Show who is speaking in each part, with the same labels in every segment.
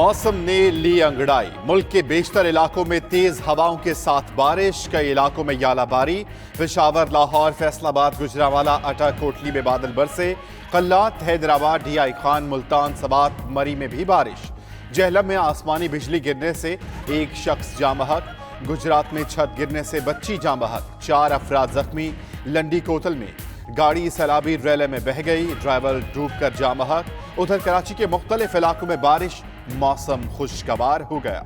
Speaker 1: मौसम ने ली अंगड़ाई। मुल्क के बेशतर इलाकों में तेज हवाओं के साथ बारिश, कई इलाकों में यालाबारी। पेशावर, लाहौर, फैसलाबाद, गुजरांवाला, अटा, कोटली में बादल बरसे। कल्लात, हैदराबाद, DI खान, मुल्तान, सबात, मरी में भी बारिश। जहलम में आसमानी बिजली गिरने से एक शख्स जाँ बहक। गुजरात में छत गिरने से बच्ची जाँ बहक। 4 अफराद जख्मी। लंडी कोतल में गाड़ी सैलाबी रैले में बह गई, ड्राइवर डूब कर जाँ बहक। उधर कराची के मुख्तलिफ इलाकों में बारिश, मौसम खुशगवार हो गया।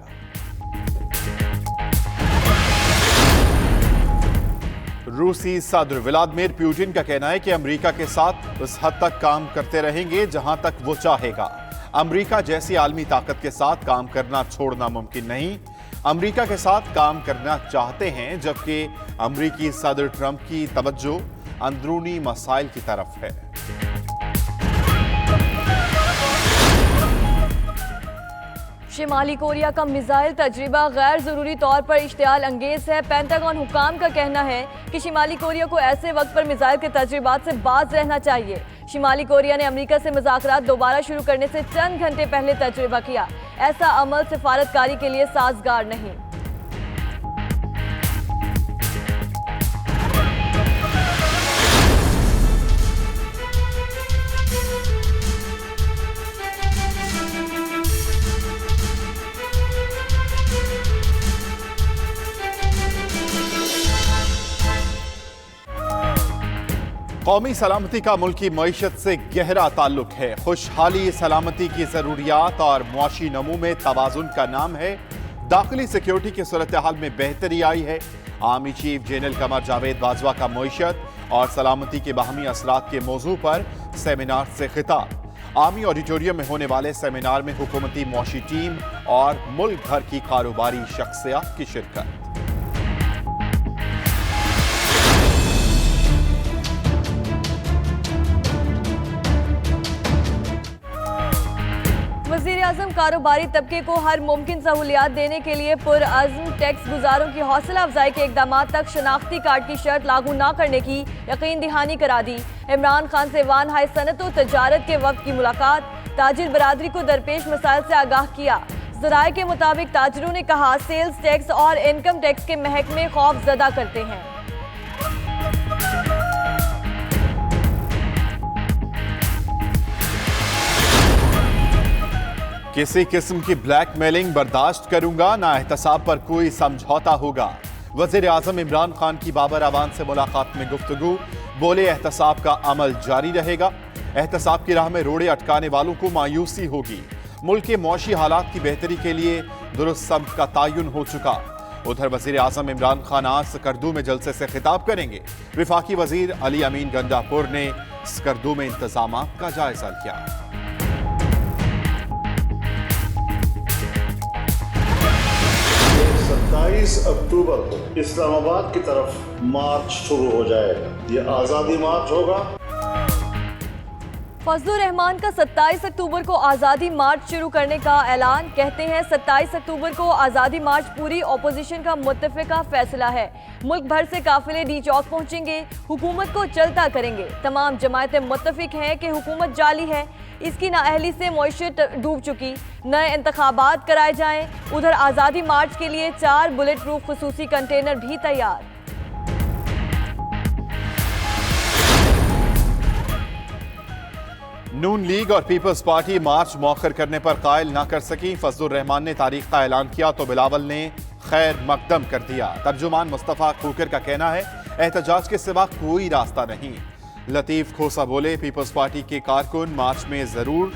Speaker 1: रूसी सदर व्लादिमीर पुतिन का कहना है कि अमेरिका के साथ उस हद तक काम करते रहेंगे जहां तक वो चाहेगा। अमेरिका जैसी आलमी ताकत के साथ काम करना छोड़ना मुमकिन नहीं। अमेरिका के साथ काम करना चाहते हैं, जबकि अमेरिकी सदर ट्रंप की तवज्जो अंदरूनी मसाइल की तरफ है।
Speaker 2: शिमाली कोरिया का मिसाइल तजर्बा गैर जरूरी तौर पर इश्तियाल अंगेज है। पेंटागन हुकाम का कहना है कि शिमाली कोरिया को ऐसे वक्त पर मिसाइल के तजर्बात से बाज रहना चाहिए। शिमाली कोरिया ने अमेरिका से मुज़ाकरात दोबारा शुरू करने से चंद घंटे पहले तजर्बा किया। ऐसा अमल सिफारतकारी के लिए साजगार नहीं।
Speaker 1: कौमी सलामती का मुल्की मईशत से गहरा ताल्लुक है। खुशहाली, सलामती की जरूरियात और मुआशी नमू में तवाजुन का नाम है। दाखिली सिक्योरिटी की सूरत हाल में बेहतरी आई है। Army chief general Qamar Javed Bajwa का मईशत और सलामती के बाहमी असरात के मौजू पर सेमिनार से खिताब। आर्मी ऑडिटोरियम में होने वाले सेमिनार में हुकूमती मुआशी टीम और मुल्क भर की कारोबारी शख्सियात की शिरकत।
Speaker 2: वज़ीर-ए-आज़म कारोबारी तबके को हर मुमकिन सहूलियात देने के लिए पुरअज़्म टैक्स गुजारों की हौसला अफजाई के इक़दामात तक शनाख्ती कार्ड की शर्त लागू न करने की यकीन दहानी करा दी। इमरान खान से वान हाई सनत और तजारत के वक्त की मुलाकात। ताजिर बरादरी को दरपेश मसाइल से आगाह किया। ज़राए के मुताबिक ताजिरों ने कहा सेल्स टैक्स और इनकम टैक्स के महकमे खौफ ज़दा करते हैं।
Speaker 1: किसी किस्म की ब्लैकमेलिंग बर्दाश्त करूंगा, ना एहतसाब पर कोई समझौता होगा। वज़ीर आज़म इमरान खान की बाबर अवान से मुलाकात में गुफ्तगू। बोले एहतसाब का अमल जारी रहेगा। एहतसाब की राह में रोड़े अटकाने वालों को मायूसी होगी। मुल्क के मौशी हालात की बेहतरी के लिए दुरुस्त समत का तयन हो चुका। उधर वज़ीर आज़म इमरान खान आज स्कर्दू में जलसे से खिताब करेंगे। वफाकी वज़ीर अली अमीन गंडापुर ने स्कर्दू में इंतजामात का जायजा लिया।
Speaker 3: 27 अक्टूबर को इस्लामाबाद की तरफ मार्च शुरू हो जाएगा। ये आज़ादी मार्च होगा।
Speaker 2: फजलुर रहमान का 27 अक्टूबर को आज़ादी मार्च शुरू करने का ऐलान। कहते हैं 27 अक्टूबर को आज़ादी मार्च पूरी अपोजिशन का मुत्तफ़िका फैसला है। मुल्क भर से काफिले डी चौक पहुंचेंगे, हुकूमत को चलता करेंगे। तमाम जमायतें मुत्तफ़िक हैं कि हुकूमत जाली है, इसकी नाअहली से मईशत डूब चुकी। नए इंतखाबात कराए जाएं। उधर आज़ादी मार्च के लिए 4 बुलेट प्रूफ खुसूसी कंटेनर भी तैयार।
Speaker 1: नून लीग और पीपल्स पार्टी मार्च मौखर करने पर कायल ना कर सकी। फजलुर रहमान ने तारीख का ऐलान किया तो बिलावल ने खैर मकदम कर दिया। तर्जुमान मुस्तफ़ा खोकर का कहना है एहतजाज के सिवा कोई रास्ता नहीं। लतीफ खोसा बोले पीपल्स पार्टी के कारकुन मार्च में जरूर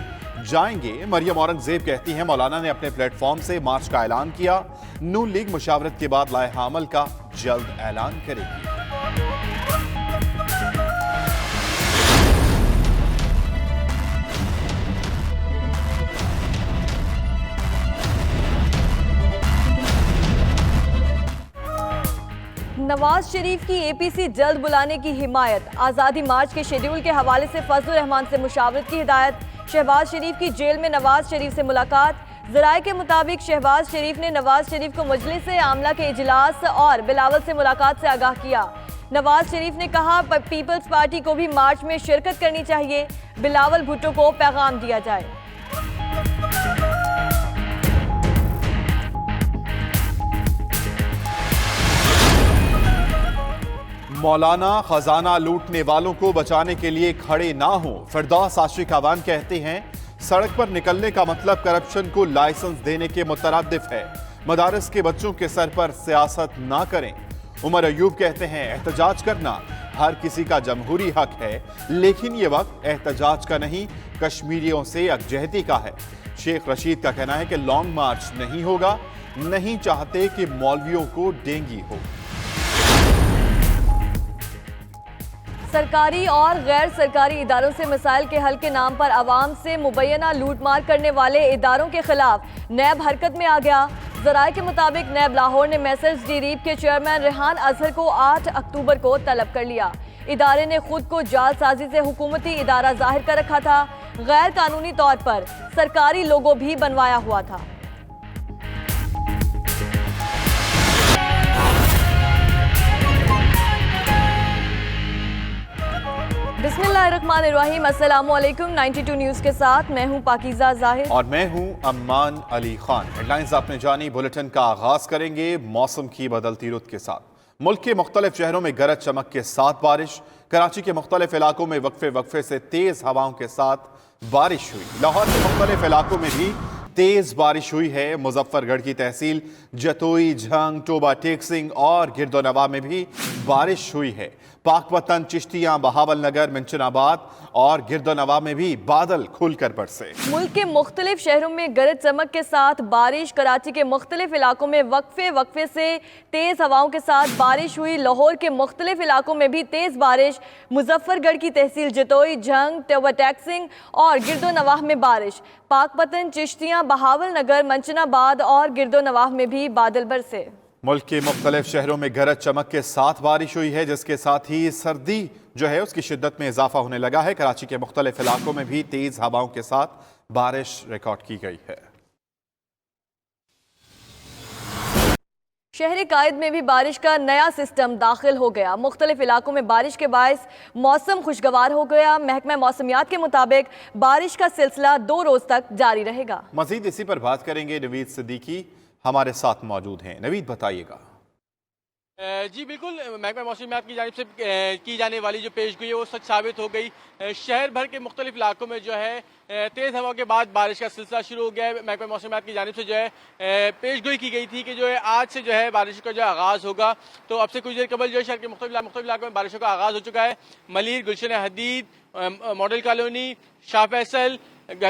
Speaker 1: जाएंगे। मरियम औरंगजेब कहती हैं मौलाना ने अपने प्लेटफॉर्म से मार्च का ऐलान किया। नून लीग मुशावरत के बाद लाइहा अमल का जल्द ऐलान करेगी।
Speaker 2: नवाज शरीफ की APC जल्द बुलाने की हिमायत। आज़ादी मार्च के शेड्यूल के हवाले से फजलुर रहमान से मुशावरत की हिदायत। शहबाज शरीफ की जेल में नवाज शरीफ से मुलाकात। ज़राए के मुताबिक शहबाज शरीफ ने नवाज शरीफ को मजलिस आमला के इजलास और बिलावल से मुलाकात से आगाह किया। नवाज शरीफ ने कहा पीपल्स पार्टी को भी मार्च में शिरकत करनी चाहिए। बिलावल भुट्टो को पैगाम दिया जाए।
Speaker 1: मौलाना खजाना लूटने वालों को बचाने के लिए खड़े ना हो। फिरदौस आशिक अवान कहते हैं सड़क पर निकलने का मतलब करप्शन को लाइसेंस देने के मुतरादिफ है। मदारस के बच्चों के सर पर सियासत ना करें। उमर अयूब कहते हैं एहतजाज करना हर किसी का जमहूरी हक है, लेकिन ये वक्त एहतजाज का नहीं, कश्मीरियों से यकजहती का है। शेख रशीद का कहना है कि लॉन्ग मार्च नहीं होगा, नहीं चाहते कि मौलवियों को डेंगी हो।
Speaker 2: सरकारी और गैर सरकारी इदारों से मसाइल के हल के नाम पर आवाम से मुबैना लूटमार करने वाले इदारों के खिलाफ नैब हरकत में आ गया। जराये के मुताबिक नैब लाहौर ने मैसर्स डी-रीप के चेयरमैन रेहान अजहर को 8 अक्टूबर को तलब कर लिया। इदारे ने खुद को जालसाजी से हुकूमती इदारा जाहिर कर रखा था। गैर कानूनी तौर पर सरकारी लोगो भी बनवाया हुआ था। बिस्मिल्लाहिर्रहमानिर्रहीम, अस्सलामु अलैकुम। 92 न्यूज़ के साथ मैं हूं पाकीज़ा ज़ाहिर
Speaker 1: और मैं हूं अम्मान अली खान। हेडलाइंस आपने जानी, बुलेटिन का आगाज करेंगे मौसम की बदलती रुत के साथ। मुल्क के मुख्तलिफ शहरों में गरज चमक के साथ बारिश। कराची के मुख्तलिफ इलाकों में वक्फे वक्फे से तेज हवाओं के साथ बारिश हुई। लाहौर के मुख्तलिफ इलाकों में भी तेज बारिश हुई है। मुजफ्फरगढ़ की तहसील जतोई, झंग, टोबा टेकसिंग और गिरदोनवा में भी बारिश हुई है। पाकपतन, चिश्तियां, बहावल नगर, मिंचनाबाद और गिरदोनवा में भी बादल खुलकर बरसे।
Speaker 2: मुल्क के मुख्तलिफ शहरों में गरज चमक के साथ बारिश। कराची के मुख्तलिफ इलाकों में वक्फे वक्फे से तेज हवाओं के साथ बारिश हुई। लाहौर के मुख्तलिफ इलाकों में भी तेज बारिश। मुजफ्फरगढ़ की तहसील जतोई, झंग, टोबा टेकसिंग और गिरदोनवाह में बारिश। पाकपतन, चिश्तियां, बहावल नगर, मंचनाबाद और गिरदोनवाह में भी बादल बरसे।
Speaker 1: मुल्क के मुख्तलिफ शहरों में गरज चमक के साथ बारिश हुई है, जिसके साथ ही सर्दी जो है उसकी शिद्दत में इजाफा होने लगा है। कराची के मुख्तलिफ इलाकों में भी तेज हवाओं के साथ बारिश रिकॉर्ड की गई है।
Speaker 2: शहर कायद में भी बारिश का नया सिस्टम दाखिल हो गया। मुख्तलिफ इलाकों में बारिश के बायस मौसम खुशगवार हो गया। महकमा मौसमियात के मुताबिक बारिश का सिलसिला 2 रोज तक जारी रहेगा।
Speaker 1: मजीद इसी पर बात करेंगे। नवीद सिद्दीकी हमारे साथ मौजूद हैं। नवीद, बताइएगा।
Speaker 4: जी बिल्कुल, महकमा मौसमियात की जानिब से की जाने वाली जो पेशगोई है वो सच साबित हो गई। शहर भर के मुख्तलिफ इलाकों में जो है तेज़ हवा के बाद बारिश का सिलसिला शुरू हो गया है। महकमा मौसमियात की जानिब से जो है पेशगोई की गई थी कि जो है आज से जो है बारिश का जो आगाज़ होगा। तो अब से कुछ देर कबल जो है शहर के मुख्तलिफ इलाकों में बारिशों का आगाज़ हो चुका है। मलिर, गुलशन हदीद, मॉडल कॉलोनी, शाह फैसल,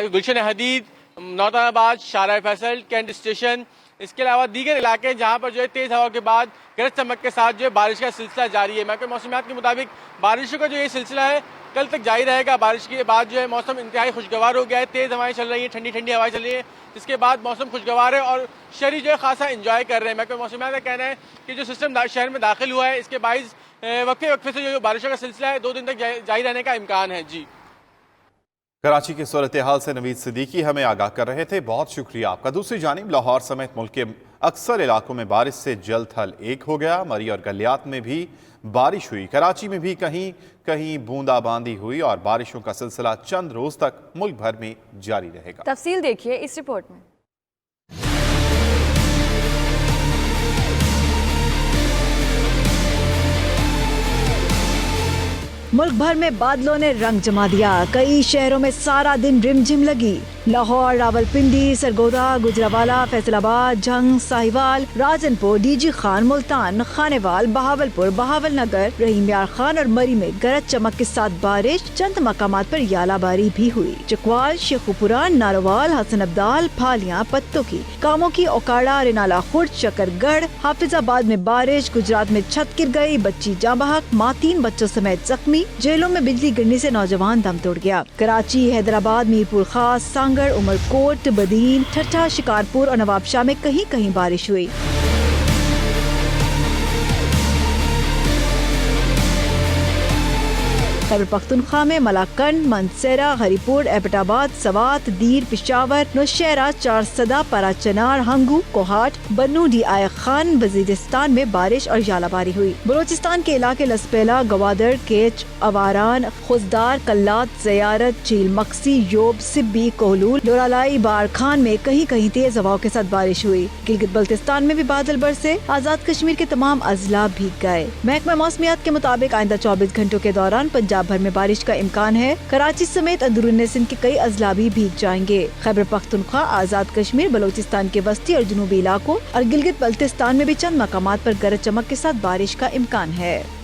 Speaker 4: गुलशन हदीद, नौताबाद, शाहरा फैसल, कैंट स्टेशन, इसके अलावा दीगर इलाके जहाँ पर जो है तेज़ हवा के बाद गरज चमक के साथ जो है बारिश का सिलसिला जारी है। महकमा मौसमियात के मुताबिक बारिशों का जो ये सिलसिला है कल तक जारी रहेगा। बारिश के बाद जो है मौसम इंतहाई खुशगवार हो गया है। तेज़ हवाएं चल रही हैं, ठंडी ठंडी हवाएं चल रही हैं, जिसके बाद मौसम खुशगवार है और शहरी जो है खासा इंजॉय कर रहे हैं। महकमा मौसमियात का कहना है कि जो सिस्टम शहर में दाखिल हुआ है इसके बाइस वक्फे वक्फे से जो बारिशों का सिलसिला है 2 दिन तक जारी रहने का इम्कान है। जी,
Speaker 1: कराची की सूरत हाल से नवीद सिद्दीकी हमें आगाह कर रहे थे, बहुत शुक्रिया आपका। दूसरी जानिब लाहौर समेत मुल्क के अक्सर इलाकों में बारिश से जल थल एक हो गया। मरी और गलियात में भी बारिश हुई। कराची में भी कहीं कहीं बूंदाबांदी हुई और बारिशों का सिलसिला चंद रोज तक मुल्क भर में जारी रहेगा।
Speaker 2: तफसील देखिए इस रिपोर्ट में।
Speaker 5: मुल्क भर में बादलों ने रंग जमा दिया। कई शहरों में सारा दिन रिमझिम लगी। लाहौर, रावलपिंडी, सरगोदा, गुजरावाला, फैसलाबाद, झंग, साहिवाल, राजनपुर, डीजी खान, मुल्तान, खानेवाल, बहावलपुर, बहावल नगर, रहीम यार खान और मरी में गरज चमक के साथ बारिश। चंद मकामात पर यालाबारी भी हुई। चकवाल, शेखुपुरा, नारोवाल, हसन अब्दाल, फालियां, पत्तों की, कामों की, ओकाड़ा, रिनाला खुर्द, शकरगढ़, हाफिजाबाद में बारिश। गुजरात में छत गिर गई, बच्ची जाँ बहक, माँ 3 बच्चों समेत जख्मी। जेलों में बिजली गिरने से नौजवान दम तोड़ गया। कराची, हैदराबाद, मीरपुर खास, सांगड़, उमरकोट, बदीन, ठट्ठा, शिकारपुर और नवाबशाह में कहीं कहीं बारिश हुई। खैबर पख्तूनख्वा में मलाकंड, मंसेरा, हरीपुर, एबटाबाद, सवात, दीर, पिशावर, नौशहरा, चारसदा, पराचनार, हंगू, कोहाट, बन्नू, डी.आई. खान, वजीरिस्तान में बारिश और यालाबारी हुई। बलोचिस्तान के इलाके लसपेला, गवादर, केच, अवारान, खुजदार, कल्लात, ज़ियारत, चील मक्सी, योब, सिब्बी, कोहलूल, लोरालाई, बारखान में कहीं कहीं तेज हवाओं के साथ बारिश हुई। गिलगित बल्तिस्तान में भी बादल बरसे। आजाद कश्मीर के तमाम अजला भीग गए। महकमा मौसमियात के मुताबिक आइंदा 24 घंटों के दौरान पंजाब भर में बारिश का इम्कान है। कराची समेत अंदरूनी सिंध के कई अजला भी भीग जाएंगे। खैबर पख्तूनख्वा, आजाद कश्मीर, बलोचिस्तान के वस्ती और जनूबी इलाकों और गिलगित बल्तिस्तान में भी चंद मकामात पर गरज चमक के साथ बारिश का इम्कान है।